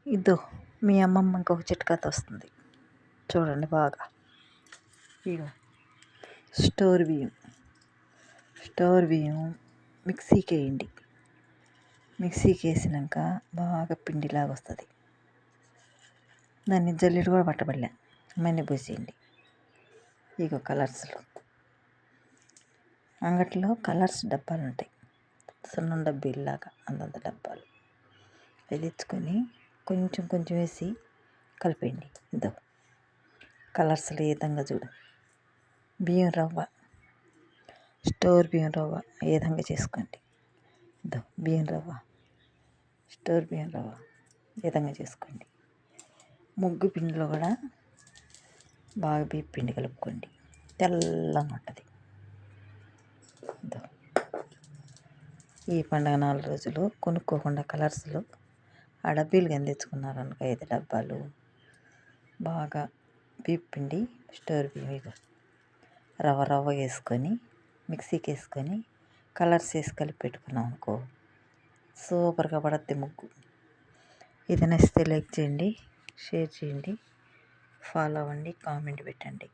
ఇదో మీ అమ్మమ్మ ఇంకొక చిట్కాతో వస్తుంది చూడండి బాగా. ఇగో స్టోర్ బియ్యం మిక్సీకి వేయండి. మిక్సీకి వేసినాక బాగా పిండిలాగా వస్తుంది. దాన్ని జల్లెడ కూడా పట్టబడలే, మన్ని పోసేయండి. ఇగో కలర్స్లో అంగట్లో కలర్స్ డబ్బాలు ఉంటాయి, సున్నం డబ్బీలాగా అంతంత డబ్బాలు. అవి తెచ్చుకొని కొంచెం కొంచెం వేసి కలిపేయండి. ఇదో కలర్స్లో ఏ విధంగా చూడు. బియ్యం రవ్వ, స్టోర్ బియ్యం రవ్వ ఏ విధంగా చేసుకోండి. ఇదో బియ్యం రవ్వ, స్టోర్ బియ్యం రవ్వ ఏ విధంగా చేసుకోండి. ముగ్గు పిండిలో కూడా బాగా బియ్య పిండి కలుపుకోండి, తెల్లగా ఉంటుంది. ఈ పండుగ 4 రోజులు కొనుక్కోకుండా కలర్స్లో ఆ డబ్బీలు కానీ తెచ్చుకున్నారనుకో 5 డబ్బాలు బాగా బియ్య పిండి స్టోర్ బియ్యం రవ్వ వేసుకొని మిక్సీకి వేసుకొని కలర్స్ వేసి కలిపి పెట్టుకున్నాం అనుకో సూపర్గా పడుద్ది ముగ్గు. ఇది నచ్చితే లైక్ చేయండి, షేర్ చేయండి, ఫాలో అవ్వండి, కామెంట్ పెట్టండి.